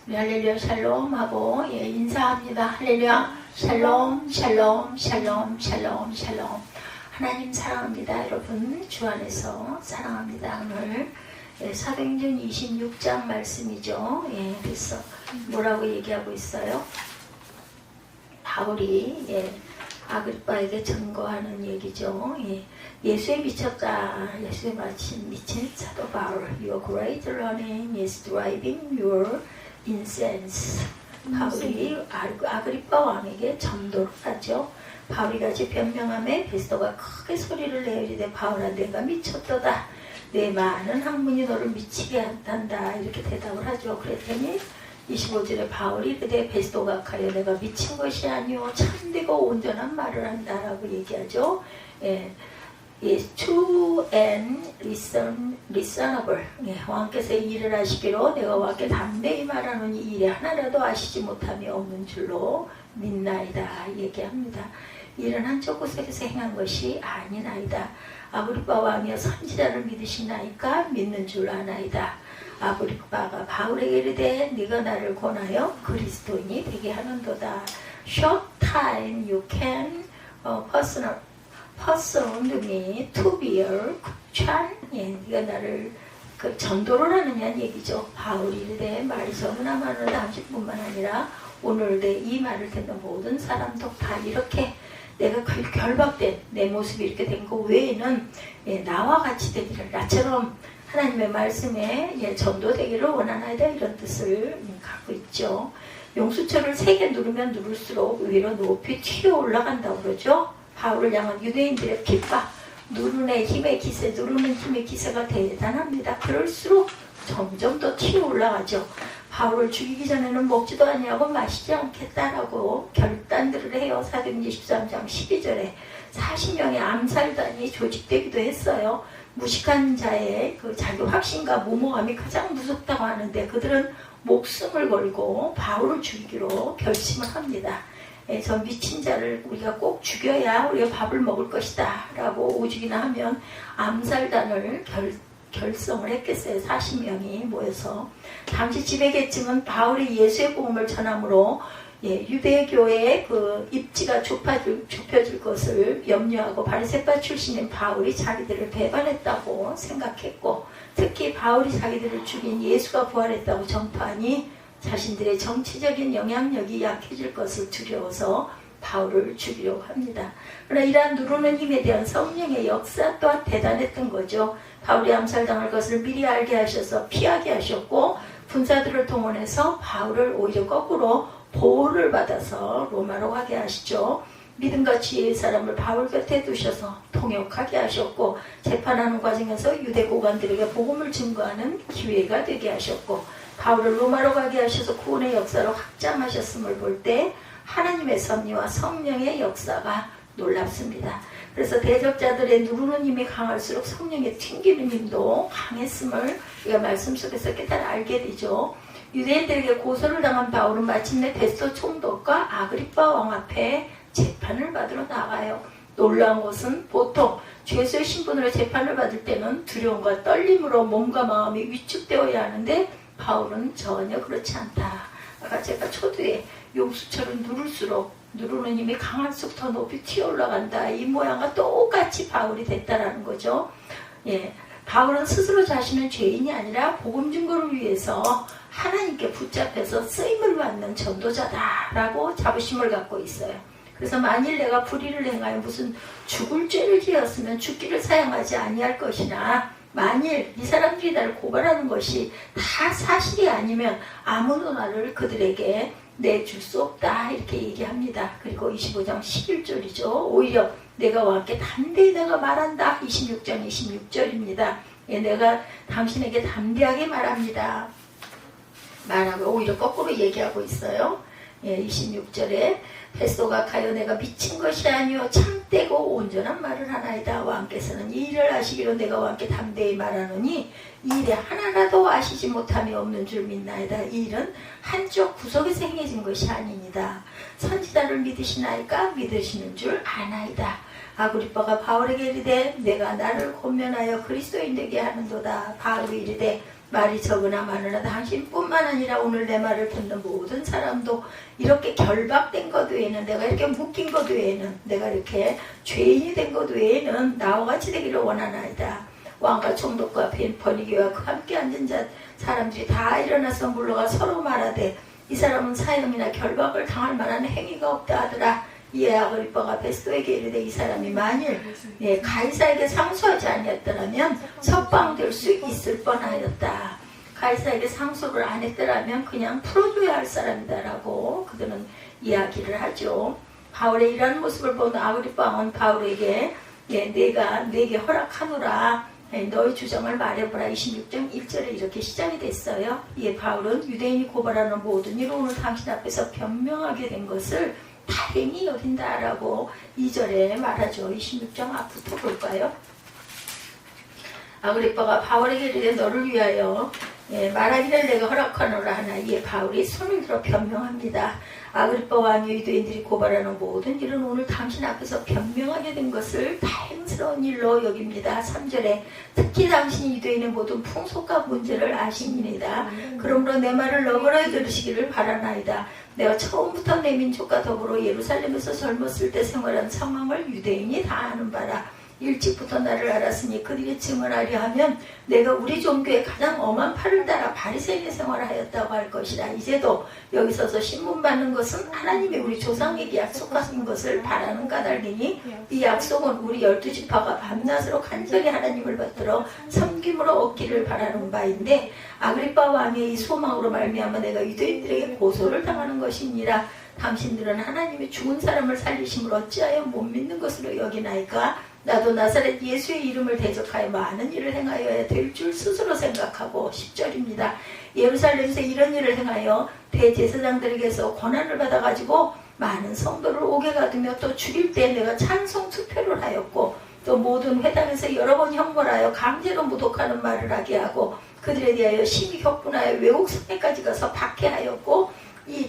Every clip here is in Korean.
할렐루야 샬롬 하고 인사합니다. 할렐루야 샬롬 샬롬 샬롬 샬롬 샬롬. 하나님 사랑합니다. 여러분 주 안에서 사랑합니다. 오늘 사도행전 26장 말씀이죠. 그래서 뭐라고 얘기하고 있어요? 바울이 아그리빠에게 증거하는 얘기죠. 예수에 미쳤다. 예수에 미친 사도 바울. Your great learning is driving your incense. 바울이 아그리빠 왕에게 전도를 하죠. 바울이 같이 변명함에 베스도가 크게 소리를 내어 이르되 바울아 내가 미쳤도다. 내 많은 학문이 너를 미치게 한다. 이렇게 대답을 하죠. 그랬더니 25절에 바울이 그대 베스도가 가려 내가 미친 것이 아니오 참되고 온전한 말을 한다라고 얘기하죠. true and reasonable. 왕께서 일을 하시기로 내가 왕께 담대히 말하노니 일에 하나라도 아시지 못함이 없는 줄로 믿나이다 얘기합니다. 일은 한쪽 구석에서 행한 것이 아니나이다. 아그리빠 왕이여 선지자를 믿으시나이까 믿는 줄 아나이다. 아그리빠가 바울에게 이르되 네가 나를 권하여 그리스도인이 되게 하는도다. Short time you can persuade me to be your Christian. 네가 나를 전도를 하느냐는 얘기죠. 바울이 이르되 말이 너무나 많은 당신뿐만 아니라 오늘 이 말을 듣는 모든 사람도 다 이렇게 내가 결박된 내 모습이 이렇게 된 거 외에는 나와 같이 되기를 나처럼 하나님의 말씀에 전도되기를 원하나이다 이런 뜻을 갖고 있죠. 용수철을 3개 누르면 누를수록 위로 높이 튀어 올라간다고 그러죠. 바울을 향한 유대인들의 핍박, 누르는 힘의 기세가 대단합니다. 그럴수록 점점 더 튀어 올라가죠. 바울을 죽이기 전에는 먹지도 아니하고 마시지 않겠다라고 결단들을 해요. 사도행전 13장 12절에 40명의 암살단이 조직되기도 했어요. 무식한 자의 자기 확신과 무모함이 가장 무섭다고 하는데 그들은 목숨을 걸고 바울을 죽이기로 결심을 합니다. 저 미친 자를 우리가 꼭 죽여야 우리가 밥을 먹을 것이다 라고 오죽이나 하면 암살단을 결성을 했겠어요. 40명이 모여서. 당시 지배계층은 바울이 예수의 복음을 전함으로 유대교의 입지가 좁혀질 것을 염려하고 바리새파 출신인 바울이 자기들을 배반했다고 생각했고 특히 바울이 자기들을 죽인 예수가 부활했다고 전파하니 자신들의 정치적인 영향력이 약해질 것을 두려워서 바울을 죽이려고 합니다. 그러나 이러한 누르는 힘에 대한 성령의 역사 또한 대단했던 거죠. 바울이 암살당할 것을 미리 알게 하셔서 피하게 하셨고 군사들을 동원해서 바울을 오히려 거꾸로 보호를 받아서 로마로 가게 하시죠. 믿음과 지혜의 사람을 바울 곁에 두셔서 통역하게 하셨고 재판하는 과정에서 유대 고관들에게 복음을 증거하는 기회가 되게 하셨고 바울을 로마로 가게 하셔서 구원의 역사로 확장하셨음을 볼 때 하나님의 섭리와 성령의 역사가 놀랍습니다. 그래서 대적자들의 누르는 힘이 강할수록 성령의 튕기는 힘도 강했음을 우리가 말씀 속에서 깨달아 알게 되죠. 유대인들에게 고소를 당한 바울은 마침내 베스도 총독과 아그리빠 왕 앞에 재판을 받으러 나가요. 놀라운 것은 보통 죄수의 신분으로 재판을 받을 때는 두려움과 떨림으로 몸과 마음이 위축되어야 하는데 바울은 전혀 그렇지 않다. 아까 제가 초두에 용수철을 누를수록 누르는 힘이 강할수록 더 높이 튀어 올라간다. 이 모양과 똑같이 바울이 됐다라는 거죠. 바울은 스스로 자신은 죄인이 아니라 복음 증거를 위해서 하나님께 붙잡혀서 쓰임을 받는 전도자다라고 자부심을 갖고 있어요. 그래서 만일 내가 불의를 행하여 무슨 죽을 죄를 지었으면 죽기를 사용하지 아니할 것이나 만일 이 사람들이 나를 고발하는 것이 다 사실이 아니면 아무도 나를 그들에게 내줄 수 없다 이렇게 얘기합니다. 그리고 25장 11절이죠. 오히려 내가 왕께 담대히 내가 말한다. 26장 26절입니다. 내가 당신에게 담대하게 말합니다. 말하고 오히려 거꾸로 얘기하고 있어요. 26절에 베스도가 가여 내가 미친 것이 아니오 참되고 온전한 말을 하나이다. 왕께서는 이 일을 하시기로 내가 왕께 담대히 말하노니 이 일에 하나라도 아시지 못함이 없는 줄 믿나이다. 이 일은 한쪽 구석에서 행해진 것이 아닙니다. 선지자를 믿으시나이까 믿으시는 줄 아나이다. 아그리빠가 바울에게 이르되 내가 나를 권면하여 그리스도인 되게 하는도다. 바울이 이르되 말이 적으나 많으나 당신뿐만 아니라 오늘 내 말을 듣는 모든 사람도 이렇게 결박된 것 외에는, 내가 이렇게 묶인 것 외에는, 내가 이렇게 죄인이 된 것 외에는 나와 같이 되기를 원하나이다. 왕과 총독과 번이교와 그 함께 앉은 사람들이 다 일어나서 물러가 서로 말하되 이 사람은 사형이나 결박을 당할 만한 행위가 없다 하더라. 이에 아그리빠가 베스도에게 이르되 이 사람이 만일 가이사에게 상소하지 아니었더라면 석방될 수 있을 뻔하였다. 가이사에게 상소를 안 했더라면 그냥 풀어줘야 할 사람이다라고 그들은 이야기를 하죠. 바울의 이러한 모습을 본 아그리빠 왕은 바울에게 내가 내게 허락하노라, 너의 주장을 말해보라. 26장 1절에 이렇게 시작이 됐어요. 이에 바울은 유대인이 고발하는 모든 일로 오늘 당신 앞에서 변명하게 된 것을 다행히 여긴다라고 2절에 말하죠. 26장 앞부터 볼까요? 아그리빠가 바울에게 이르되 너를 위하여 말하기를 내가 허락하노라 하나. 이에 바울이 손을 들어 변명합니다. 아그리빠 왕이 유대인들이 고발하는 모든 일은 오늘 당신 앞에서 변명하게 된 것을 다행스러운 일로 여깁니다. 3절에 특히 당신이 유대인의 모든 풍속과 문제를 아시니이다. 그러므로 내 말을 너그러이 들으시기를 바라나이다. 내가 처음부터 내 민족과 더불어 예루살렘에서 젊었을 때 생활한 상황을 유대인이 다 아는 바라. 일찍부터 나를 알았으니 그들이 증언하려 하면 내가 우리 종교의 가장 엄한 팔을 따라 바리새인의 생활을 하였다고 할 것이라. 이제도 여기 서서 신문받는 것은 하나님이 우리 조상에게 약속하신 것을 바라는 까닭이니 이 약속은 우리 12지파가 밤낮으로 간절히 하나님을 받들어 섬김으로 얻기를 바라는 바인데 아그리빠 왕의 이 소망으로 말미암아 내가 유대인들에게 고소를 당하는 것이니라. 당신들은 하나님이 죽은 사람을 살리심을 어찌하여 못 믿는 것으로 여기나이까? 나도 나사렛 예수의 이름을 대적하여 많은 일을 행하여야 될 줄 스스로 생각하고 10절입니다. 예루살렘에서 이런 일을 행하여 대제사장들에게서 권한을 받아가지고 많은 성도를 옥에 가두며 또 죽일 때 내가 찬송 투표를 하였고 또 모든 회당에서 여러 번 형벌하여 강제로 무독하는 말을 하게 하고 그들에 대하여 심히 격분하여 외국 성에까지 가서 박해하였고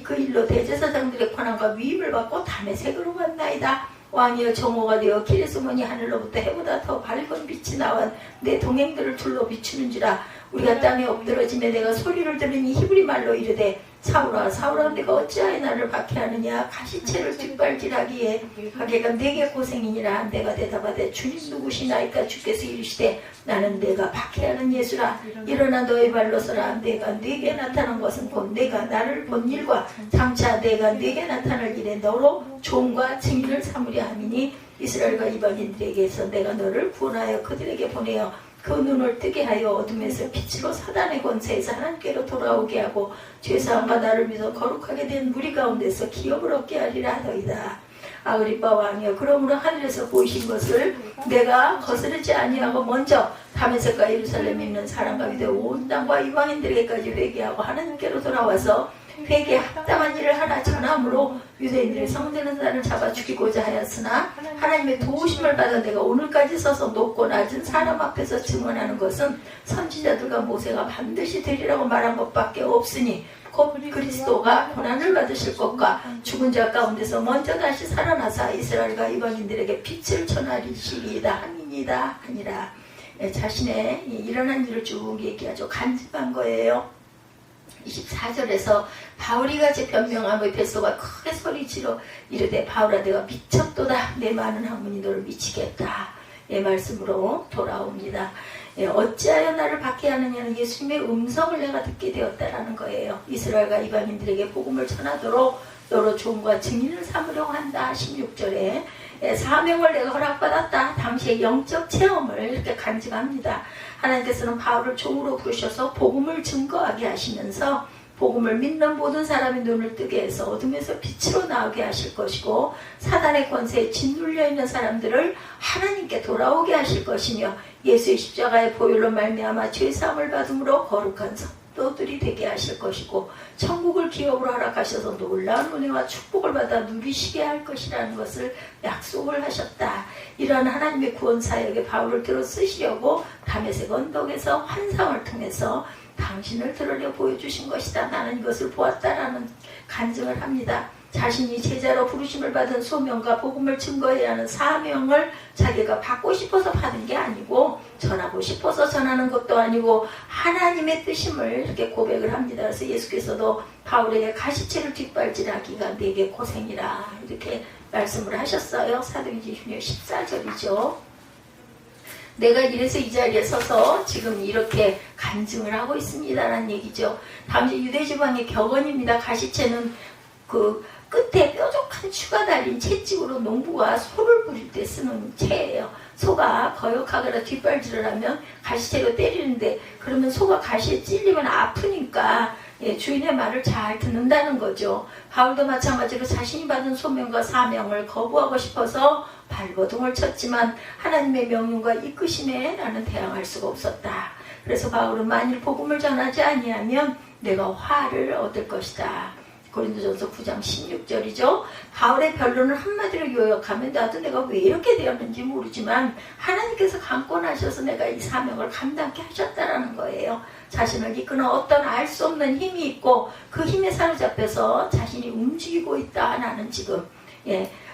그 일로 대제사장들의 권한과 위임을 받고 다메섹으로 갔나이다. 왕이여 정오가 되어 길에 숨으니 하늘로부터 해보다 더 밝은 빛이 나와 내 동행들을 둘러 비추는지라. 우리가 땅에 엎드러지며 내가 소리를 들으니 히브리 말로 이르되 사울아 사울아 내가 어찌하여 나를 박해하느냐. 가시채를 뒷발질하기에 하게가 내게 고생이니라. 내가 대답하되 주님 누구시나이까. 주께서 이르시되 나는 내가 박해하는 예수라. 일어나 너의 발로 서라. 내가 네게 나타난 것은 곧 내가 나를 본 일과 장차 내가 네게 나타날 일에 너로 종과 증인을 삼으려 함이니 이스라엘과 이방인들에게서 내가 너를 구원하여 그들에게 보내어 그 눈을 뜨게 하여 어둠에서 빛으로 사단의 권세에서 하나님께로 돌아오게 하고 죄사함과 나를 믿어 거룩하게 된 무리 가운데서 기업을 얻게 하리라 하더이다. 아그리빠 왕이여 그러므로 하늘에서 보이신 것을 내가 거스르지 아니하고 먼저 다메섹과 예루살렘에 있는 사람과 유대 온 땅과 이방인들에게까지 회개하고 하나님께로 돌아와서 회개에 합당한 일을 하나 전함으로 유대인들의 성되는 자를 잡아 죽이고자 하였으나 하나님의 도우심을 받아 내가 오늘까지 서서 높고 낮은 사람 앞에서 증언하는 것은 선지자들과 모세가 반드시 되리라고 말한 것밖에 없으니 곧 그리스도가 고난을 받으실 것과 죽은 자 가운데서 먼저 다시 살아나사 이스라엘과 이방인들에게 빛을 전하리시리이다 함이니이다 하니라. 자신의 일어난 일을 쭉 얘기하죠. 간증한 거예요. 24절에서 바울이 같이 변명하며 베소가 크게 소리치러 이르되 바울아 내가 미쳤도다. 내 많은 학문이 너를 미치겠다. 이 말씀으로 돌아옵니다. 어찌하여 나를 박해하느냐는 예수님의 음성을 내가 듣게 되었다라는 거예요. 이스라엘과 이방인들에게 복음을 전하도록 너로 종과 증인을 삼으려고 한다. 16절에 사명을 내가 허락받았다. 당시의 영적 체험을 이렇게 간증합니다. 하나님께서는 바울을 종으로 부르셔서 복음을 증거하게 하시면서 복음을 믿는 모든 사람의 눈을 뜨게 해서 어둠에서 빛으로 나오게 하실 것이고 사단의 권세에 짓눌려 있는 사람들을 하나님께 돌아오게 하실 것이며 예수의 십자가의 보혈로 말미암아 죄사함을 받음으로 거룩한 성도들이 되게 하실 것이고 천국을 기업으로 허락하셔서 놀라운 은혜와 축복을 받아 누리시게 할 것이라는 것을 약속을 하셨다. 이러한 하나님의 구원 사역에 바울을 들어 쓰시려고 다메섹 언덕에서 환상을 통해서 당신을 드러내 보여주신 것이다. 나는 이것을 보았다라는 간증을 합니다. 자신이 제자로 부르심을 받은 소명과 복음을 증거해야 하는 사명을 자기가 받고 싶어서 받은 게 아니고 전하고 싶어서 전하는 것도 아니고 하나님의 뜻임을 이렇게 고백을 합니다. 그래서 예수께서도 바울에게 가시체를 뒷발질하기가 내게 고생이라 이렇게 말씀을 하셨어요. 사도행전 14절이죠. 내가 이래서 이 자리에 서서 지금 이렇게 간증을 하고 있습니다라는 얘기죠. 당시 유대지방의 격언입니다. 가시채는 그 끝에 뾰족한 추가 달린 채찍으로 농부가 소를 부릴 때 쓰는 채예요. 소가 거역하거나 뒷발질을 하면 가시채로 때리는데 그러면 소가 가시에 찔리면 아프니까 주인의 말을 잘 듣는다는 거죠. 바울도 마찬가지로 자신이 받은 소명과 사명을 거부하고 싶어서 발버둥을 쳤지만 하나님의 명령과 이끄심에 나는 대항할 수가 없었다. 그래서 바울은 만일 복음을 전하지 아니하면 내가 화를 얻을 것이다. 고린도전서 9장 16절이죠. 바울의 변론을 한마디로 요약하면 나도 내가 왜 이렇게 되었는지 모르지만 하나님께서 강권하셔서 내가 이 사명을 감당케 하셨다라는 거예요. 자신을 이끄는 어떤 알 수 없는 힘이 있고 그 힘에 사로잡혀서 자신이 움직이고 있다. 나는 지금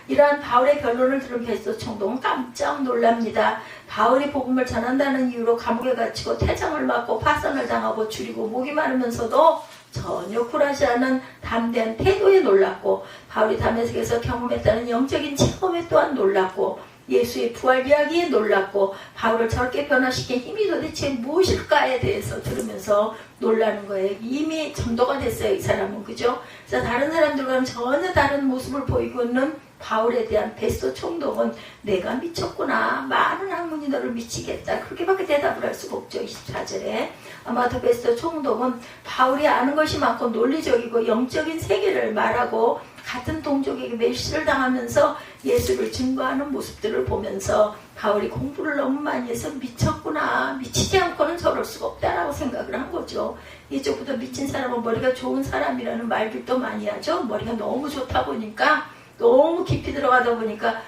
이러한 바울의 변론을 들은 베스도 총독은 깜짝 놀랍니다. 바울이 복음을 전한다는 이유로 감옥에 갇히고 태장을 맞고 파선을 당하고 줄이고 목이 마르면서도 전혀 굴하지 않은 담대한 태도에 놀랐고 바울이 다메섹에서 경험했다는 영적인 체험에 또한 놀랐고 예수의 부활 이야기에 놀랐고 바울을 저렇게 변화시킨 힘이 도대체 무엇일까에 대해서 들으면서 놀라는 거예요. 이미 전도가 됐어요. 이 사람은. 그죠? 그래서 다른 사람들과는 전혀 다른 모습을 보이고 있는 바울에 대한 베스도 총독은 내가 미쳤구나. 많은 학문이 너를 미치겠다. 그렇게밖에 대답을 할 수가 없죠. 24절에. 아마도 베스도 총독은 바울이 아는 것이 많고 논리적이고 영적인 세계를 말하고 같은 동족에게 멸시를 당하면서 예수를 증거하는 모습들을 보면서 바울이 공부를 너무 많이 해서 미쳤구나. 미치지 않고는 저럴 수가 없다라고 생각을 한 거죠. 이쪽부터 미친 사람은 머리가 좋은 사람이라는 말들도 많이 하죠. 머리가 너무 좋다 보니까 너무 깊이 들어가다 보니까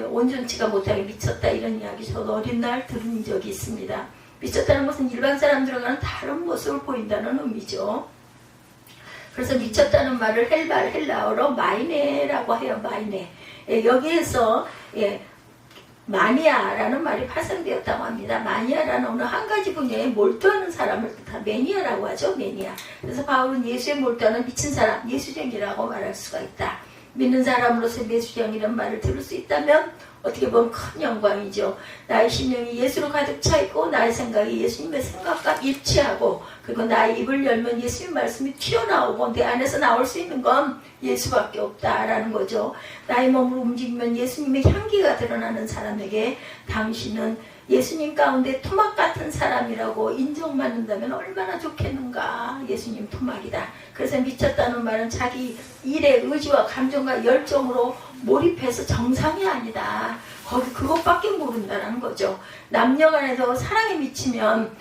온전치가 못하게 미쳤다 이런 이야기 저도 어린 날 들은 적이 있습니다. 미쳤다는 것은 일반 사람들과는 다른 모습을 보인다는 의미죠. 그래서 미쳤다는 말을 헬라어로 마이네라고 해요. 마이네. 여기에서 마니아라는 말이 파생되었다고 합니다. 마니아라는 어느 한 가지 분야에 몰두하는 사람을 뜻한 매니아라고 하죠. 매니아. 그래서 바울은 예수에 몰두하는 미친 사람, 예수쟁이라고 말할 수가 있다. 믿는 사람으로서 예수쟁이라는 말을 들을 수 있다면 어떻게 보면 큰 영광이죠. 나의 심령이 예수로 가득 차 있고 나의 생각이 예수님의 생각과 일치하고 그리고 나의 입을 열면 예수님 말씀이 튀어나오고 내 안에서 나올 수 있는 건 예수밖에 없다라는 거죠. 나의 몸을 움직이면 예수님의 향기가 드러나는 사람에게 당신은 예수님 가운데 토막 같은 사람이라고 인정받는다면 얼마나 좋겠는가. 예수님 토막이다. 그래서 미쳤다는 말은 자기 일의 의지와 감정과 열정으로 몰입해서 정상이 아니다. 거기 그것밖에 모른다는 거죠. 남녀 간에서 사랑에 미치면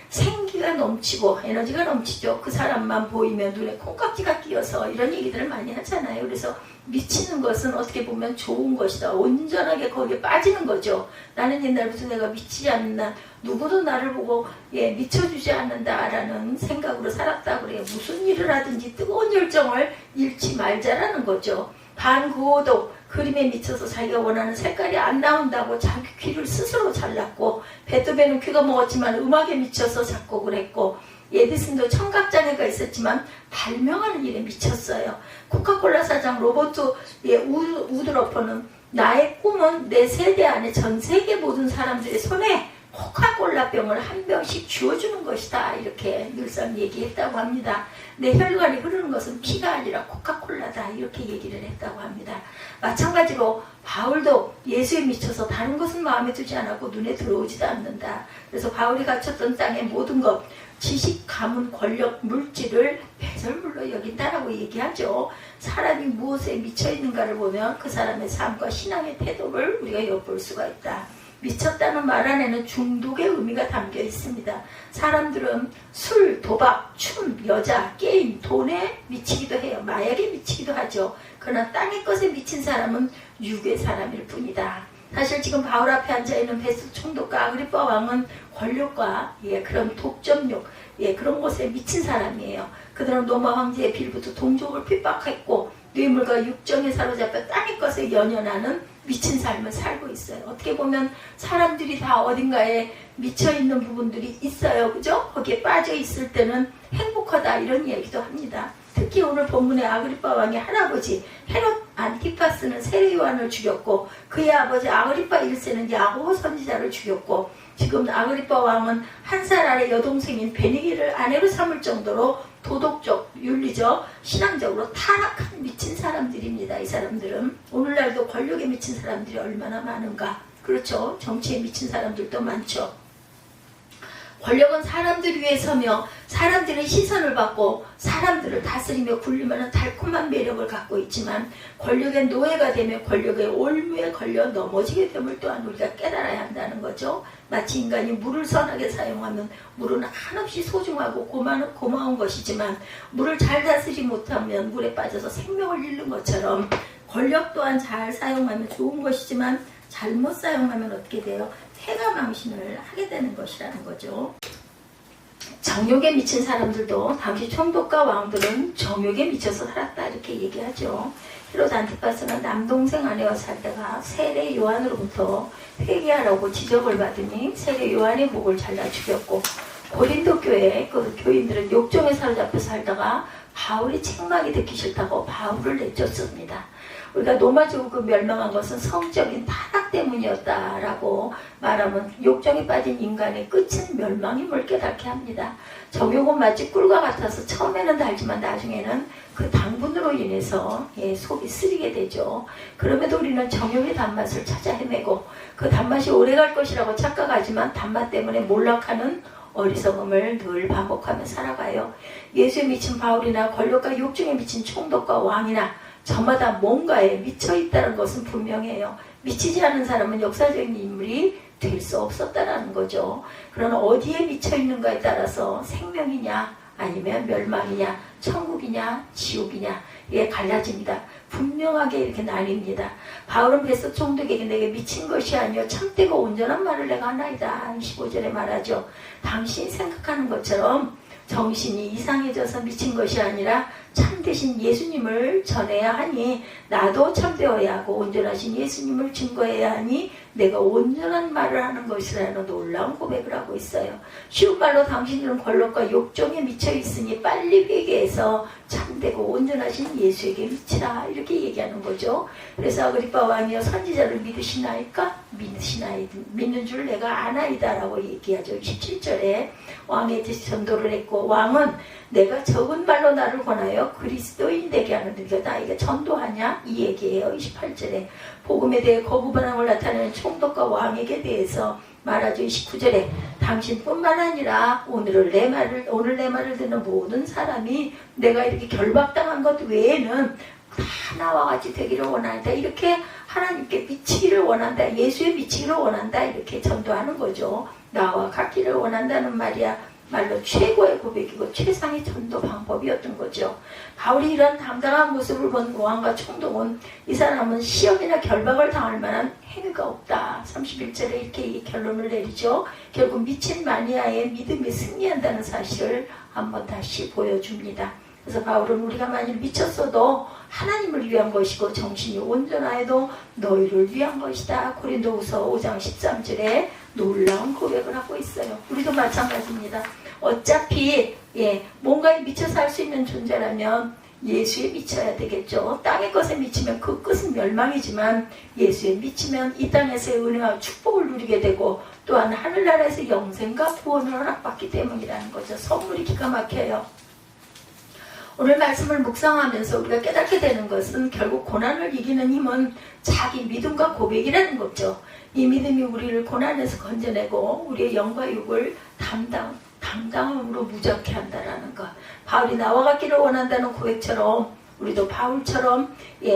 생기가 넘치고 에너지가 넘치죠. 그 사람만 보이면 눈에 콩깍지가 끼어서 이런 얘기들을 많이 하잖아요. 그래서 미치는 것은 어떻게 보면 좋은 것이다. 온전하게 거기에 빠지는 거죠. 나는 옛날부터 내가 미치지 않는다. 누구도 나를 보고 미쳐주지 않는다라는 생각으로 살았다 그래요. 무슨 일을 하든지 뜨거운 열정을 잃지 말자라는 거죠. 반구호도 그림에 미쳐서 자기가 원하는 색깔이 안 나온다고 자기 귀를 스스로 잘랐고 베토벤은 귀가 먹었지만 음악에 미쳐서 작곡을 했고 에디슨도 청각장애가 있었지만 발명하는 일에 미쳤어요. 코카콜라 사장 로버트 우드러퍼는 나의 꿈은 내 세대 안에 전 세계 모든 사람들의 손에 코카콜라 병을 한 병씩 쥐어주는 것이다. 이렇게 늘상 얘기했다고 합니다. 내 혈관이 흐르는 것은 피가 아니라 코카콜라다. 이렇게 얘기를 했다고 합니다. 마찬가지로 바울도 예수에 미쳐서 다른 것은 마음에 두지 않았고 눈에 들어오지도 않는다. 그래서 바울이 갇혔던 땅의 모든 것, 지식, 가문, 권력, 물질을 배설물로 여긴다라고 얘기하죠. 사람이 무엇에 미쳐 있는가를 보면 그 사람의 삶과 신앙의 태도를 우리가 엿볼 수가 있다. 미쳤다는 말 안에는 중독의 의미가 담겨 있습니다. 사람들은 술, 도박, 춤, 여자, 게임, 돈에 미치기도 해요. 마약에 미치기도 하죠. 그러나 땅의 것에 미친 사람은 육의 사람일 뿐이다. 사실 지금 바울 앞에 앉아있는 베스도 총독과 아그리빠 왕은 권력과 그런 독점욕, 그런 것에 미친 사람이에요. 그들은 로마 황제의 빌부터 동족을 핍박했고 뇌물과 육정에 사로잡혀 땅의 것에 연연하는 미친 삶을 살고 있어요. 어떻게 보면 사람들이 다 어딘가에 미쳐있는 부분들이 있어요. 그죠? 거기에 빠져 있을 때는 행복하다 이런 얘기도 합니다. 특히 오늘 본문의 아그리파 왕의 할아버지 헤롯 안티파스는 세례 요한을 죽였고 그의 아버지 아그리파 1세는 야고보 선지자를 죽였고 지금 아그리파 왕은 한 살 아래 여동생인 베니게를 아내로 삼을 정도로 도덕적, 윤리적, 신앙적으로 타락한 미친 사람들입니다. 이 사람들은 오늘날도 권력에 미친 사람들이 얼마나 많은가. 그렇죠. 정치에 미친 사람들도 많죠. 권력은 사람들 위에 서며 사람들의 시선을 받고 사람들을 다스리며 굴리면 달콤한 매력을 갖고 있지만 권력의 노예가 되며 권력의 올무에 걸려 넘어지게 됨을 또한 우리가 깨달아야 한다는 거죠. 마치 인간이 물을 선하게 사용하면 물은 한없이 소중하고 고마운 것이지만 물을 잘 다스리지 못하면 물에 빠져서 생명을 잃는 것처럼 권력 또한 잘 사용하면 좋은 것이지만 잘못 사용하면 어떻게 돼요? 패가망신을 하게 되는 것이라는 거죠. 정욕에 미친 사람들도 당시 총독과 왕들은 정욕에 미쳐서 살았다 이렇게 얘기하죠. 헤롯 안티파스는 남동생 아내와 살다가 세례 요한으로부터 회개하라고 지적을 받으니 세례 요한의 목을 잘라 죽였고 고린도 교회 그 교인들은 욕정에 사로잡혀 살다가 바울이 책망이 듣기 싫다고 바울을 내쫓습니다. 우리가 로마 제국이 멸망한 것은 성적인 타락 때문이었다라고 말하면 욕정에 빠진 인간의 끝은 멸망임을 깨닫게 합니다. 정욕은 마치 꿀과 같아서 처음에는 달지만 나중에는 그 당분으로 인해서 속이 쓰리게 되죠. 그럼에도 우리는 정욕의 단맛을 찾아 헤매고 그 단맛이 오래갈 것이라고 착각하지만 단맛 때문에 몰락하는 어리석음을 늘 반복하며 살아가요. 예수에 미친 바울이나 권력과 욕정에 미친 총독과 왕이나 저마다 뭔가에 미쳐있다는 것은 분명해요. 미치지 않은 사람은 역사적인 인물이 될 수 없었다는 거죠. 그러나 어디에 미쳐있는가에 따라서 생명이냐 아니면 멸망이냐 천국이냐 지옥이냐 이게 갈라집니다. 분명하게 이렇게 나뉩니다. 바울은 베스 총독에게 내게 미친 것이 아니요 참되고 온전한 말을 내가 하나이다. 15절에 말하죠. 당신이 생각하는 것처럼 정신이 이상해져서 미친 것이 아니라 참되신 예수님을 전해야 하니 나도 참되어야 하고 온전하신 예수님을 증거해야 하니 내가 온전한 말을 하는 것이라는 놀라운 고백을 하고 있어요. 쉬운 말로 당신들은 권력과 욕정에 미쳐 있으니 빨리 회개해서 참되고 온전하신 예수에게 미치라 이렇게 얘기하는 거죠. 그래서 아그리파 왕이여 선지자를 믿으시나이까? 믿는 줄 내가 아나이다 라고 얘기하죠. 17절에 왕의 전도를 했고 왕은 내가 적은 말로 나를 권하여 그리스도인 되게 하는 네가 나에게 전도하냐? 이 얘기예요. 28절에 복음에 대해 거부 반응을 나타내는 총독과 왕에게 대해서 말하죠. 29절에 당신뿐만 아니라 오늘 내 말을 듣는 모든 사람이 내가 이렇게 결박당한 것 외에는 다 나와 같이 되기를 원한다. 이렇게 하나님께 미치기를 원한다. 예수에 미치기를 원한다. 이렇게 전도하는 거죠. 나와 같기를 원한다는 말로 최고의 고백이고 최상의 전도 방법이었던 거죠. 바울이 이런 당당한 모습을 본 왕과 총독은 이 사람은 시험이나 결박을 당할 만한 행위가 없다. 31절에 이렇게 결론을 내리죠. 결국 미친 마니아의 믿음이 승리한다는 사실을 한번 다시 보여줍니다. 그래서 바울은 우리가 만일 미쳤어도 하나님을 위한 것이고 정신이 온전하여도 너희를 위한 것이다. 고린도후서 5장 13절에 놀라운 고백을 하고 있어요. 우리도 마찬가지입니다. 어차피 뭔가에 미쳐서 할 수 있는 존재라면 예수에 미쳐야 되겠죠. 땅의 것에 미치면 그 끝은 멸망이지만 예수에 미치면 이 땅에서의 은혜와 축복을 누리게 되고 또한 하늘나라에서 영생과 구원을 허락받기 때문이라는 거죠. 선물이 기가 막혀요. 오늘 말씀을 묵상하면서 우리가 깨닫게 되는 것은 결국 고난을 이기는 힘은 자기 믿음과 고백이라는 거죠. 이 믿음이 우리를 고난에서 건져내고 우리의 영과 육을 당당함으로 무장케 한다는 것. 바울이 나와 같기를 원한다는 고백처럼 우리도 바울처럼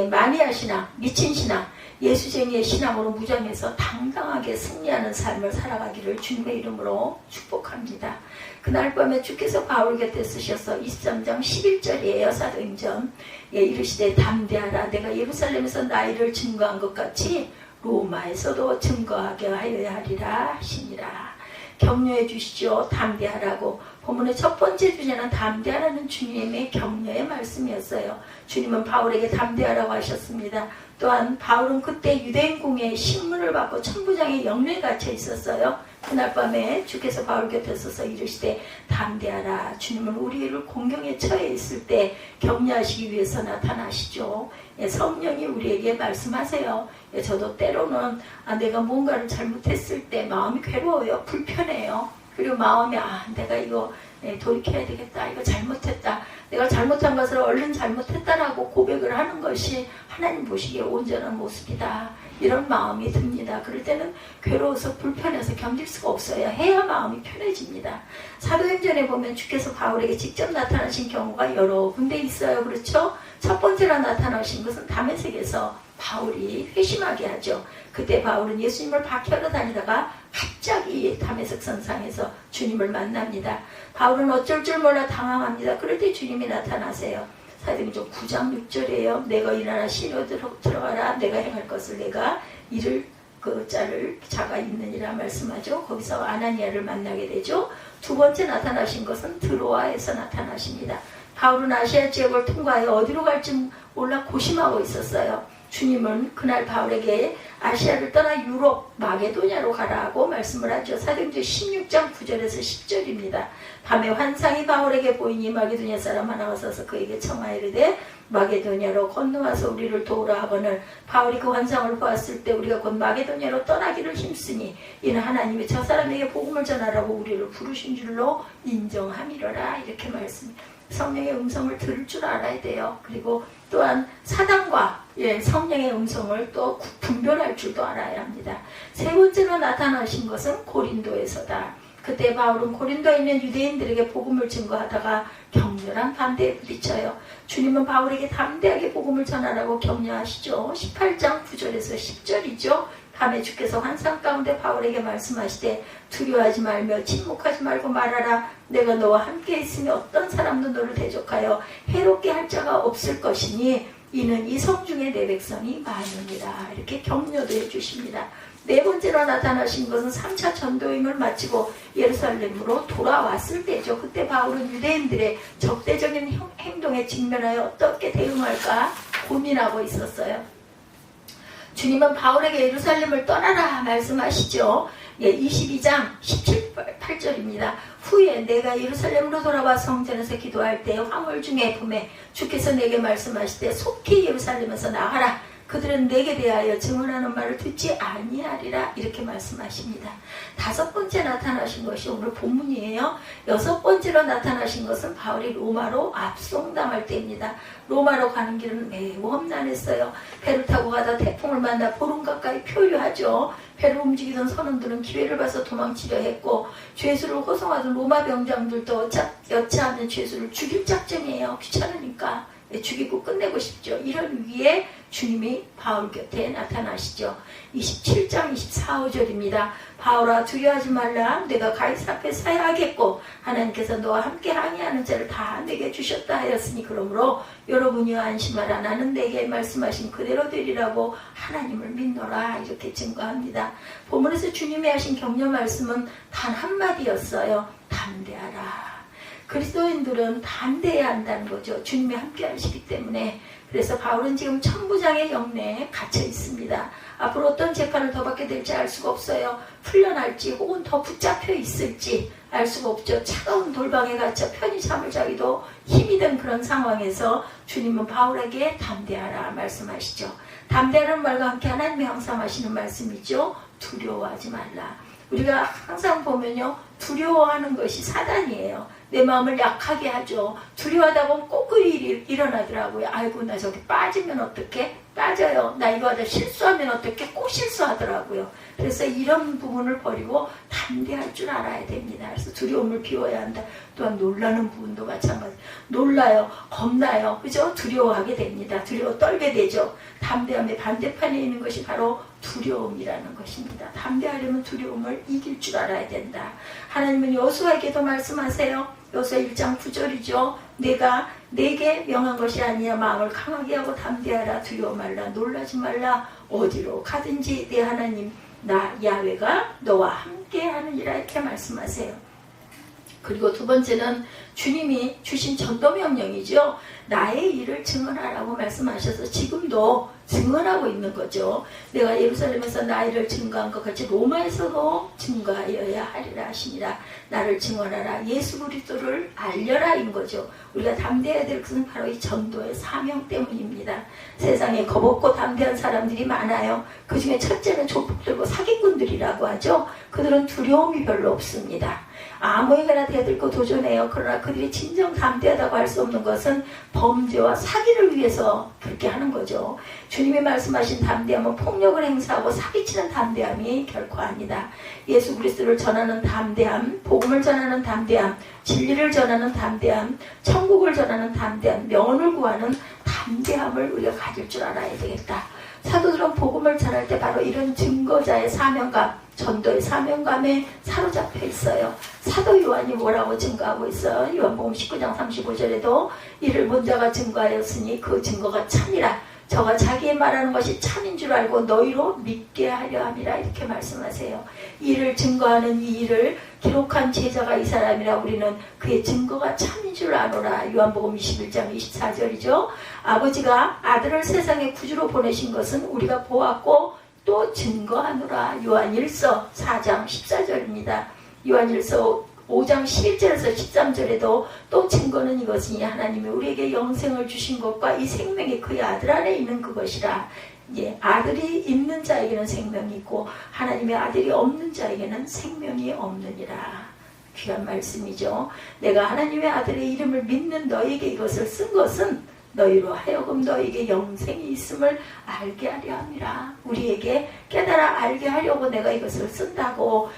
마니아 신앙, 미친 신앙, 예수쟁이의 신앙으로 무장해서 당당하게 승리하는 삶을 살아가기를 주님의 이름으로 축복합니다. 그날 밤에 주께서 바울 곁에 쓰셔서 23장 11절이에요. 사도행전 이르시되 담대하라. 내가 예루살렘에서 나이를 증거한 것 같이 로마에서도 증거하게 하여야 하리라 하시니라. 격려해 주시죠. 담대하라고. 본문의 첫 번째 주제는 담대하라는 주님의 격려의 말씀이었어요. 주님은 바울에게 담대하라고 하셨습니다. 또한 바울은 그때 유대인궁에 신문을 받고 천부장의 영내에 갇혀 있었어요. 그날 밤에 주께서 바울 곁에 서서 이르시되 담대하라. 주님은 우리를 공경에 처해 있을 때 격려하시기 위해서 나타나시죠. 성령이 우리에게 말씀하세요. 저도 때로는 내가 뭔가를 잘못했을 때 마음이 괴로워요. 불편해요. 그리고 마음이 내가 이거 돌이켜야 되겠다. 이거 잘못했다. 내가 잘못한 것을 얼른 잘못했다라고 고백을 하는 것이 하나님 보시기에 온전한 모습이다. 이런 마음이 듭니다. 그럴 때는 괴로워서 불편해서 견딜 수가 없어요. 해야 마음이 편해집니다. 사도행전에 보면 주께서 바울에게 직접 나타나신 경우가 여러 군데 있어요. 그렇죠? 첫 번째로 나타나신 것은 다메섹에서 바울이 회심하게 하죠. 그때 바울은 예수님을 박해하러 다니다가 갑자기 다메섹 선상에서 주님을 만납니다. 바울은 어쩔 줄 몰라 당황합니다. 그럴 때 주님이 나타나세요. 사도행전 9장 6절이에요. 내가 일어나 시내로 들어가라. 내가 행할 것을 내가 이를 그 자가 있느니라 말씀하죠. 거기서 아나니아를 만나게 되죠. 두 번째 나타나신 것은 드로아에서 나타나십니다. 바울은 아시아 지역을 통과하여 어디로 갈지 몰라 고심하고 있었어요. 주님은 그날 바울에게 아시아를 떠나 유럽 마게도냐로 가라고 말씀을 하죠. 사도행전 16장 9절에서 10절입니다. 밤에 환상이 바울에게 보이니 마게도냐 사람 하나가 서서 그에게 청하이르되 마게도냐로 건너와서 우리를 도우라 하거늘 바울이 그 환상을 보았을 때 우리가 곧 마게도냐로 떠나기를 힘쓰니 이는 하나님이 저 사람에게 복음을 전하라고 우리를 부르신 줄로 인정함이로라. 이렇게 말씀합니다. 성령의 음성을 들을 줄 알아야 돼요. 그리고 또한 사단과 성령의 음성을 또 분별할 줄도 알아야 합니다. 세 번째로 나타나신 것은 고린도에서다. 그때 바울은 고린도에 있는 유대인들에게 복음을 증거하다가 격렬한 반대에 부딪혀요. 주님은 바울에게 담대하게 복음을 전하라고 격려하시죠. 18장 9절에서 10절이죠. 밤에 주께서 환상 가운데 바울에게 말씀하시되 두려워하지 말며 침묵하지 말고 말하라. 내가 너와 함께 있으며 어떤 사람도 너를 대적하여 해롭게 할 자가 없을 것이니 이는 이 성 중에 내 백성이 많으니라. 이렇게 격려도 해주십니다. 네 번째로 나타나신 것은 3차 전도행을 마치고 예루살렘으로 돌아왔을 때죠. 그때 바울은 유대인들의 적대적인 행동에 직면하여 어떻게 대응할까 고민하고 있었어요. 주님은 바울에게 예루살렘을 떠나라 말씀하시죠. 22장 17, 18절입니다. 후에 내가 예루살렘으로 돌아와 성전에서 기도할 때 화물 중에 봄에 주께서 내게 말씀하시되 속히 예루살렘에서 나가라. 그들은 내게 대하여 증언하는 말을 듣지 아니하리라. 이렇게 말씀하십니다. 다섯 번째 나타나신 것이 오늘 본문이에요. 여섯 번째로 나타나신 것은 바울이 로마로 압송당할 때입니다. 로마로 가는 길은 매우 험난했어요. 배를 타고 가다 태풍을 만나 보름 가까이 표류하죠. 배를 움직이던 선원들은 기회를 봐서 도망치려 했고 죄수를 호송하던 로마 병장들도 여차하면 죄수를 죽일 작정이에요. 귀찮으니까 죽이고 끝내고 싶죠. 이런 위에 주님이 바울 곁에 나타나시죠. 27장 24절입니다. 바울아 두려워하지 말라. 내가 가이사 앞에 서야 하겠고 하나님께서 너와 함께 항의하는 자를 다 내게 주셨다 하였으니 그러므로 여러분이여 안심하라. 나는 내게 말씀하신 그대로 되리라고 하나님을 믿노라. 이렇게 증거합니다. 본문에서 주님이 하신 격려 말씀은 단 한마디였어요. 담대하라. 그리스도인들은 담대해야 한다는 거죠. 주님이 함께 하시기 때문에. 그래서 바울은 지금 천부장의 영내에 갇혀 있습니다. 앞으로 어떤 재판을 더 받게 될지 알 수가 없어요. 풀려날지 혹은 더 붙잡혀 있을지 알 수가 없죠. 차가운 돌방에 갇혀 편히 잠을 자기도 힘이 든 그런 상황에서 주님은 바울에게 담대하라 말씀하시죠. 담대하라는 말과 함께 하나님이 항상 하시는 말씀이죠. 두려워하지 말라. 우리가 항상 보면요. 두려워하는 것이 사단이에요. 내 마음을 약하게 하죠. 두려워하다 보면 꼭 그 일이 일어나더라고요. 아이고 나 저기 빠지면 어떡해? 빠져요. 나 이거 하다 실수하면 어떡해? 꼭 실수하더라고요. 그래서 이런 부분을 버리고 담대할 줄 알아야 됩니다. 그래서 두려움을 비워야 한다. 또한 놀라는 부분도 마찬가지. 놀라요. 겁나요. 그죠? 두려워하게 됩니다. 두려워 떨게 되죠. 담대함의 반대편에 있는 것이 바로 두려움이라는 것입니다. 담대하려면 두려움을 이길 줄 알아야 된다. 하나님은 여호수아에게도 말씀하세요. 여호수아 1장 9절이죠. 내가 내게 명한 것이 아니야. 마음을 강하게 하고 담대하라. 두려워 말라. 놀라지 말라. 어디로 가든지 내 하나님 나 야훼가 너와 함께 하느니라. 이렇게 말씀하세요. 그리고 두 번째는 주님이 주신 전도 명령이죠. 나의 일을 증언하라고 말씀하셔서 지금도 증언하고 있는 거죠. 내가 예루살렘에서 나의 일을 증거한 것 같이 로마에서도 증거하여야 하리라 하시니라. 나를 증언하라. 예수 그리스도를 알려라 인 거죠. 우리가 담대해야 될 것은 바로 이 전도의 사명 때문입니다. 세상에 겁없고 담대한 사람들이 많아요. 그 중에 첫째는 조폭들고 사기꾼들이라고 하죠. 그들은 두려움이 별로 없습니다. 아무에게나 대들고 도전해요. 그러나 그들이 진정 담대하다고 할 수 없는 것은 범죄와 사기를 위해서 그렇게 하는 거죠. 주님이 말씀하신 담대함은 폭력을 행사하고 사기치는 담대함이 결코 아니다. 예수 그리스도를 전하는 담대함, 복음을 전하는 담대함, 진리를 전하는 담대함, 천국을 전하는 담대함, 명언을 구하는 담대함을 우리가 가질 줄 알아야 되겠다. 사도들은 복음을 전할 때 바로 이런 증거자의 사명감, 전도의 사명감에 사로잡혀 있어요. 사도 요한이 뭐라고 증거하고 있어요? 요한복음 19장 35절에도 이를 본 자가 증거하였으니 그 증거가 참이라. 저가 자기의 말하는 것이 참인 줄 알고 너희로 믿게 하려 함이라 이렇게 말씀하세요. 이를 증거하는 이 일을 기록한 제자가 이 사람이라. 우리는 그의 증거가 참인 줄 아노라. 요한복음 21장 24절이죠. 아버지가 아들을 세상에 구주로 보내신 것은 우리가 보았고 또 증거하노라. 요한일서 4장 14절입니다. 요한일서 5장 11절에서 13절에도 또 증거는 이것이니 하나님이 우리에게 영생을 주신 것과 이 생명이 그의 아들 안에 있는 그것이라. 예, 아들이 있는 자에게는 생명이 있고 하나님의 아들이 없는 자에게는 생명이 없느니라. 귀한 말씀이죠. 내가 하나님의 아들의 이름을 믿는 너에게 이것을 쓴 것은 너희로 하여금 너에게 영생이 있음을 알게 하려 함이라. 우리에게 깨달아 알게 하려고 내가 이것을 쓴다고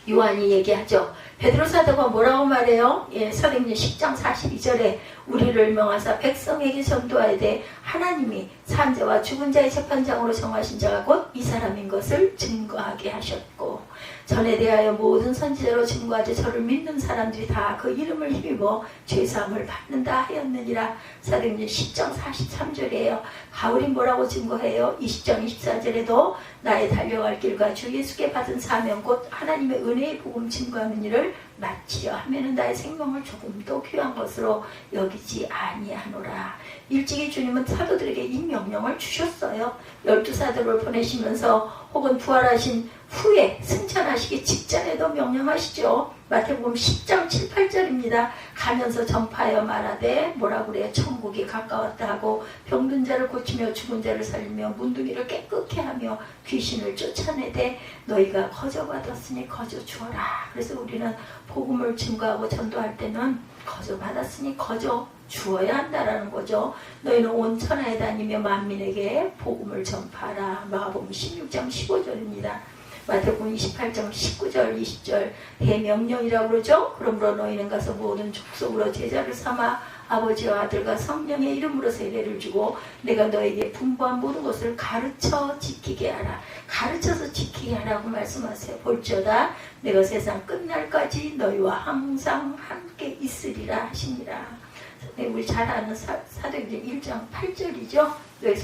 요한이 얘기하죠. 베드로 사도가 뭐라고 말해요? 사도행전 10장 42절에 우리를 명하사 백성에게 전도하여 돼 하나님이 산자와 죽은 자의 재판장으로 정하신 자가 곧 이 사람인 것을 증거하게 하셨고, 전에 대하여 모든 선지자로 증거하지 저를 믿는 사람들이 다 그 이름을 힘입어 죄사함을 받는다 하였느니라. 사도행전 10장 43절이에요. 바울이 뭐라고 증거해요? 20장 24절에도 나의 달려갈 길과 주 예수께 받은 사명 곧 하나님의 은혜의 복음 증거하는 일을 마치려 하면은 나의 생명을 조금도 귀한 것으로 여기지 아니하노라. 일찍이 주님은 사도들에게 이 명령을 주셨어요. 12사도를 보내시면서 혹은 부활하신 후에 승천하시기 직전에도 명령하시죠. 마태복음 10장 7, 8절입니다. 가면서 전파하여 말하되 뭐라고 그래요? 천국이 가까웠다 하고 병든 자를 고치며 죽은 자를 살리며 문둥이를 깨끗게 하며 귀신을 쫓아내되 너희가 거저 받았으니 거저 주어라. 그래서 우리는 복음을 증거하고 전도할 때는 거저 받았으니 거저 주어야 한다라는 거죠. 너희는 온 천하에 다니며 만민에게 복음을 전파하라. 마가복음 16장 15절입니다. 마태복음 28장 19절 20절 대명령이라고 그러죠. 그러므로 너희는 가서 모든 족속으로 제자를 삼아 아버지와 아들과 성령의 이름으로 세례를 주고 내가 너에게 분부한 모든 것을 가르쳐 지키게 하라. 가르쳐서 지키게 하라고 말씀하세요. 볼지어다 내가 세상 끝날까지 너희와 항상 함께 있으리라 하시니라. 우리 잘 아는 사도행전 1장 8절이죠. 너희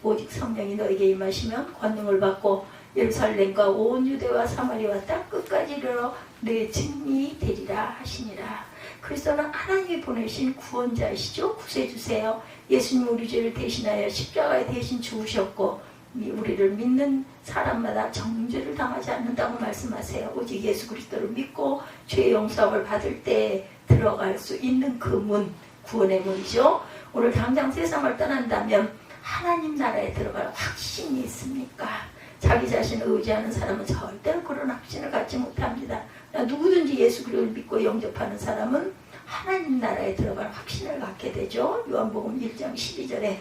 오직 성령이 너에게 임하시면 권능을 받고 예루살렘과 온 유대와 사마리아와 땅 끝까지 이르러 내 증인이 되리라 하시니라. 그리스도는 하나님이 보내신 구원자이시죠. 구세주세요. 예수님 우리 죄를 대신하여 십자가에 대신 죽으셨고 우리를 믿는 사람마다 정죄를 당하지 않는다고 말씀하세요. 오직 예수 그리스도를 믿고 죄의 용서함을 받을 때 들어갈 수 있는 그 문, 구원의 문이죠. 오늘 당장 세상을 떠난다면 하나님 나라에 들어갈 확신이 있습니까? 자기 자신을 의지하는 사람은 절대로 그런 확신을 갖지 못합니다. 누구든지 예수 그리스도를 믿고 영접하는 사람은 하나님 나라에 들어갈 확신을 갖게 되죠. 요한복음 1장 12절에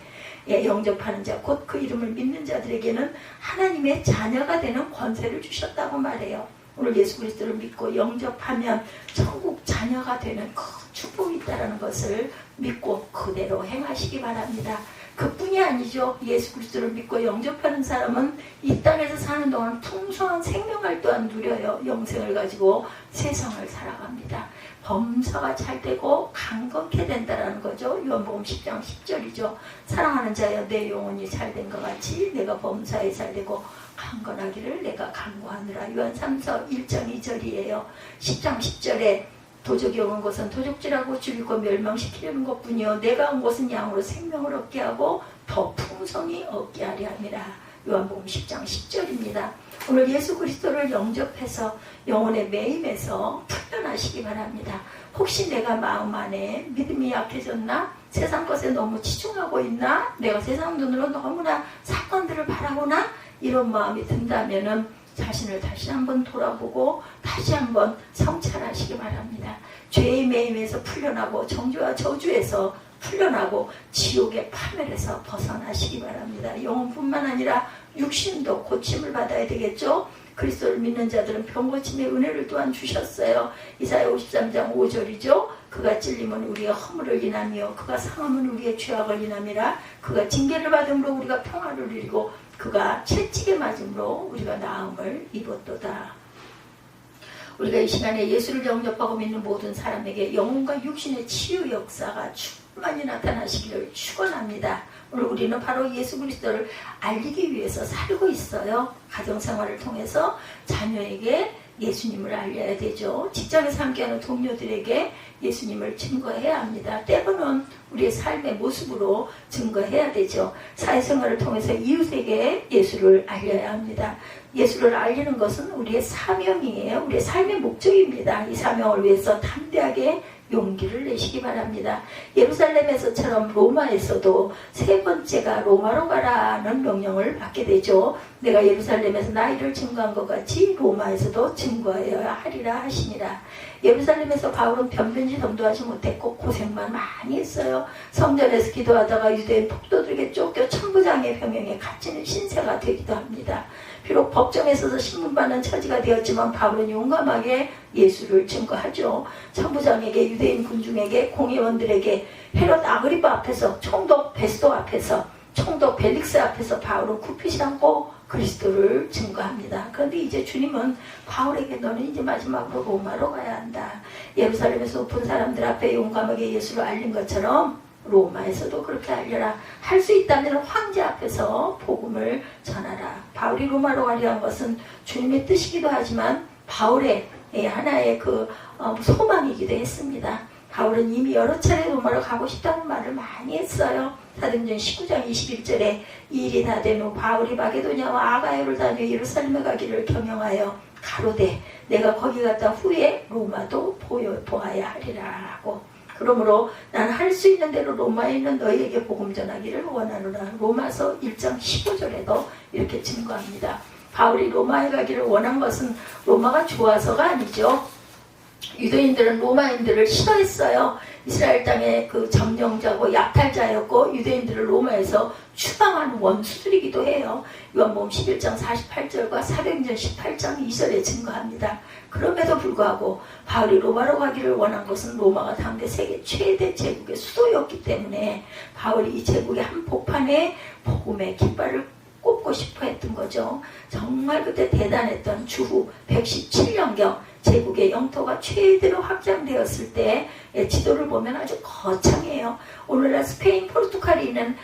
영접하는 자 곧 그 이름을 믿는 자들에게는 하나님의 자녀가 되는 권세를 주셨다고 말해요. 오늘 예수 그리스도를 믿고 영접하면 천국 자녀가 되는 그 축복이 있다는 것을 믿고 그대로 행하시기 바랍니다. 그뿐이 아니죠. 예수 그리스도를 믿고 영접하는 사람은 이 땅에서 사는 동안 풍성한 생명을 또한 누려요. 영생을 가지고 세상을 살아갑니다. 범사가 잘 되고 강건케 된다라는 거죠. 요한복음 10장 10절이죠. 사랑하는 자여 내 영혼이 잘 된 것 같이 내가 범사에 잘 되고 강건하기를 내가 간구하느라. 요한 3서 1장 2절이에요. 10장 10절에 도적이 온 것은 도적질하고 죽이고 멸망시키려는 것뿐이요 내가 온 것은 양으로 생명을 얻게 하고 더 풍성히 얻게 하려 함이라. 요한복음 10장 10절입니다. 오늘 예수 그리스도를 영접해서 영혼의 매임에서 풀려나시기 바랍니다. 혹시 내가 마음 안에 믿음이 약해졌나? 세상 것에 너무 치중하고 있나? 내가 세상 눈으로 너무나 사건들을 바라보나? 이런 마음이 든다면은 자신을 다시 한번 돌아보고 다시 한번 성찰하시기 바랍니다. 죄의 매임에서 풀려나고 정죄와 저주에서 풀려나고 지옥의 파멸에서 벗어나시기 바랍니다. 영혼뿐만 아니라 육신도 고침을 받아야 되겠죠. 그리스도를 믿는 자들은 병고침의 은혜를 또한 주셨어요. 이사야 53장 5절이죠. 그가 찔림은 우리의 허물을 인하며 그가 상함은 우리의 죄악을 인함이라. 그가 징계를 받음으로 우리가 평화를 누리고 그가 채찍에 맞음으로 우리가 나음을 입었도다. 우리가 이 시간에 예수를 영접하고 믿는 모든 사람에게 영혼과 육신의 치유 역사가 충만히 나타나시기를 축원합니다. 오늘 우리는 바로 예수 그리스도를 알리기 위해서 살고 있어요. 가정생활을 통해서 자녀에게 예수님을 알려야 되죠. 직장에서 함께하는 동료들에게 예수님을 증거해야 합니다. 때로는 우리의 삶의 모습으로 증거해야 되죠. 사회생활을 통해서 이웃에게 예수를 알려야 합니다. 예수를 알리는 것은 우리의 사명이에요. 우리의 삶의 목적입니다. 이 사명을 위해서 담대하게 용기를 내시기 바랍니다. 예루살렘에서처럼 로마에서도 세 번째가 로마로 가라는 명령을 받게 되죠. 내가 예루살렘에서 나이를 증거한 것 같이 로마에서도 증거하여야 하리라 하시니라. 예루살렘에서 바울은 변변치 덤도하지 못했고 고생만 많이 했어요. 성전에서 기도하다가 유대인 폭도들에게 쫓겨 천부장의 병행에 갇히는 신세가 되기도 합니다. 비록 법정에서도 신문받는 처지가 되었지만 바울은 용감하게 예수를 증거하죠. 천부장에게, 유대인 군중에게, 공의원들에게, 헤롯 아그리파 앞에서, 총독 베스도 앞에서, 총독 벨릭스 앞에서 바울은 굽히지 않고 그리스도를 증거합니다. 그런데 이제 주님은 바울에게 너는 이제 마지막으로 로마로 가야 한다. 예루살렘에서 높은 사람들 앞에 용감하게 예수를 알린 것처럼 로마에서도 그렇게 알려라. 할 수 있다면 황제 앞에서 복음을 전하라. 바울이 로마로 가려 한 것은 주님의 뜻이기도 하지만 바울의 하나의 소망이기도 했습니다. 바울은 이미 여러 차례 로마로 가고 싶다는 말을 많이 했어요. 사도행전 19장 21절에 이 일이 다 된 후 바울이 마게도냐와 아가야를 다녀 예루살렘에 가기를 경영하여 가로되 내가 거기 갔다 후에 로마도 보아야 하리라 하고, 그러므로 나는 할 수 있는 대로 로마에 있는 너희에게 복음 전하기를 원하노라. 로마서 1장 15절에도 이렇게 증거합니다. 바울이 로마에 가기를 원한 것은 로마가 좋아서가 아니죠. 유대인들은 로마인들을 싫어했어요. 이스라엘 땅의 그 점령자고 약탈자였고 유대인들을 로마에서 추방하는 원수들이기도 해요. 요한복음 11장 48절과 사도행전 18장 2절에 증거합니다. 그럼에도 불구하고 바울이 로마로 가기를 원한 것은 로마가 당대 세계 최대 제국의 수도였기 때문에 바울이 이 제국의 한복판에 복음의 깃발을 꽂고 싶어 했던 거죠. 정말 그때 대단했던 주후 117년경 제국의 영토가 최대로 확장되었을 때 지도를 보면 아주 거창해요. 오늘날 스페인, 포르투갈이 있는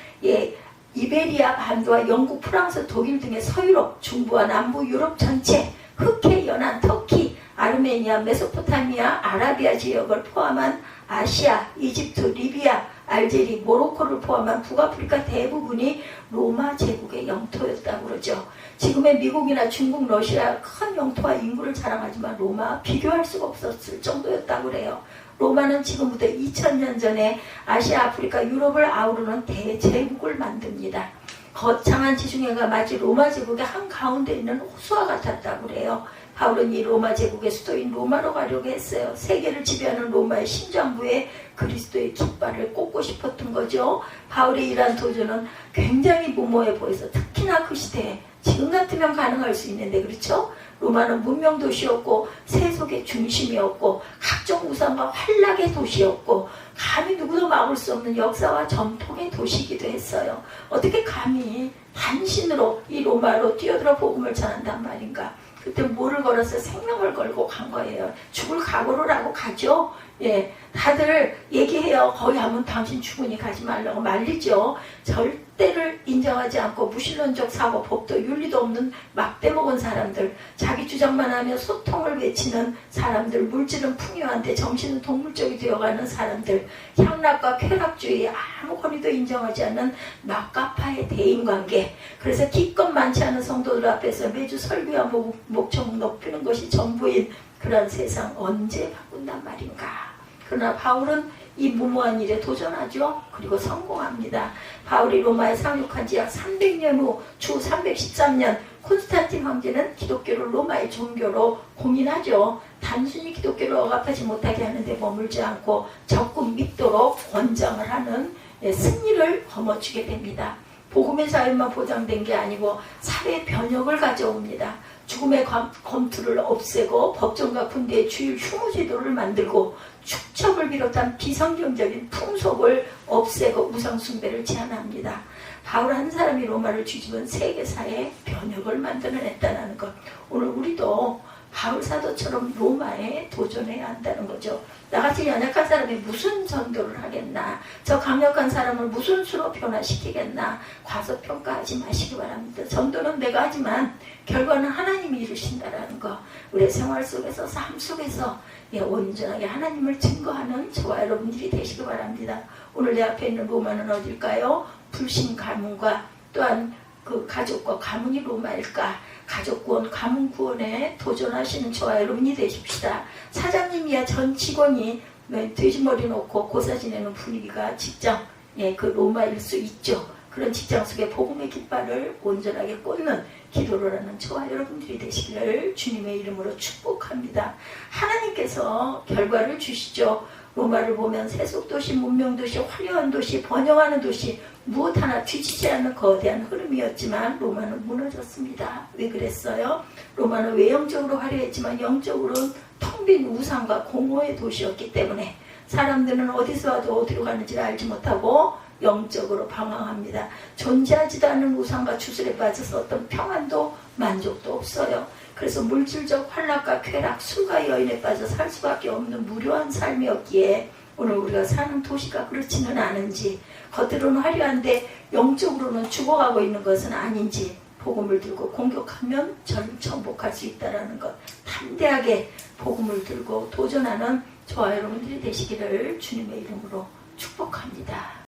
이베리아 반도와 영국, 프랑스, 독일 등의 서유럽, 중부와 남부 유럽 전체, 흑해, 연안, 터키, 아르메니아, 메소포타미아, 아라비아 지역을 포함한 아시아, 이집트, 리비아, 알제리, 모로코를 포함한 북아프리카 대부분이 로마 제국의 영토였다고 그러죠. 지금의 미국이나 중국, 러시아 큰 영토와 인구를 자랑하지만 로마와 비교할 수가 없었을 정도였다고 그래요. 로마는 지금부터 2000년 전에 아시아, 아프리카, 유럽을 아우르는 대제국을 만듭니다. 거창한 지중해가 마치 로마 제국의 한가운데 있는 호수와 같았다고 그래요. 바울은 이 로마 제국의 수도인 로마로 가려고 했어요. 세계를 지배하는 로마의 심장부에 그리스도의 깃발을 꽂고 싶었던 거죠. 바울의 이러한 도전은 굉장히 무모해 보여서 특히나 그 시대에 지금 같으면 가능할 수 있는데 그렇죠? 로마는 문명 도시였고 세속의 중심이었고 각종 우상과 환락의 도시였고 감히 누구도 막을 수 없는 역사와 전통의 도시이기도 했어요. 어떻게 감히 단신으로 이 로마로 뛰어들어 복음을 전한단 말인가? 그때 뭐를 걸어서 생명을 걸고 간 거예요. 죽을 각오를 하고 가죠. 예, 다들 얘기해요. 거기 하면 당신 죽으니 가지 말라고 말리죠. 절대를 인정하지 않고 무신론적 사고, 법도 윤리도 없는 막대 먹은 사람들, 자기 주장만 하며 소통을 외치는 사람들, 물질은 풍요한데 정신은 동물적이 되어가는 사람들, 향락과 쾌락주의 아무 권위도 인정하지 않는 막가파의 대인관계. 그래서 기껏 많지 않은 성도들 앞에서 매주 설교와 목청 높이는 것이 전부인 그런 세상 언제 바꾼단 말인가. 그러나 바울은 이 무모한 일에 도전하죠. 그리고 성공합니다. 바울이 로마에 상륙한 지 약 300년 후 주 313년 콘스탄틴 황제는 기독교를 로마의 종교로 공인하죠. 단순히 기독교를 억압하지 못하게 하는데 머물지 않고 적군 믿도록 권장을 하는 승리를 거머쥐게 됩니다. 복음의 자유만 보장된 게 아니고 사회 변혁을 가져옵니다. 죽음의 검투를 없애고 법정과 군대의 주일 휴무제도를 만들고 축첩을 비롯한 비성경적인 풍속을 없애고 우상숭배를 제한합니다. 바울 한 사람이 로마를 뒤집은 세계사의 변혁을 만들어냈다는 것. 오늘 우리도 바울 사도처럼 로마에 도전해야 한다는 거죠. 나같이 연약한 사람이 무슨 전도를 하겠나, 저 강력한 사람을 무슨 수로 변화시키겠나, 과소평가하지 마시기 바랍니다. 전도는 내가 하지만 결과는 하나님이 이루신다라는 거. 우리의 생활 속에서, 삶 속에서 온전하게 하나님을 증거하는 저와 여러분들이 되시기 바랍니다. 오늘 내 앞에 있는 로마는 어딜까요? 불신 가문과 또한 그 가족과 가문이 로마일까? 가족 구원, 가문 구원에 도전하시는 저와 여러분이 되십시다. 사장님이야 전 직원이 돼지머리 놓고 고사 지내는 분위기가 직장, 그 로마일 수 있죠. 그런 직장 속에 복음의 깃발을 온전하게 꽂는 기도를 하는 저와 여러분들이 되시기를 주님의 이름으로 축복합니다. 하나님께서 결과를 주시죠. 로마를 보면 세속도시, 문명도시, 화려한 도시, 번영하는 도시, 무엇 하나 뒤지지 않는 거대한 흐름이었지만 로마는 무너졌습니다. 왜 그랬어요? 로마는 외형적으로 화려했지만 영적으로는 텅 빈 우상과 공허의 도시였기 때문에 사람들은 어디서 와도 어디로 가는지를 알지 못하고 영적으로 방황합니다. 존재하지도 않는 우상과 주술에 빠져서 어떤 평안도 만족도 없어요. 그래서 물질적 환락과 쾌락, 술과 여인에 빠져 살 수밖에 없는 무료한 삶이었기에 오늘 우리가 사는 도시가 그렇지는 않은지, 겉으로는 화려한데 영적으로는 죽어가고 있는 것은 아닌지 복음을 들고 공격하면 전복할 수 있다는 것, 담대하게 복음을 들고 도전하는 저와 여러분들이 되시기를 주님의 이름으로 축복합니다.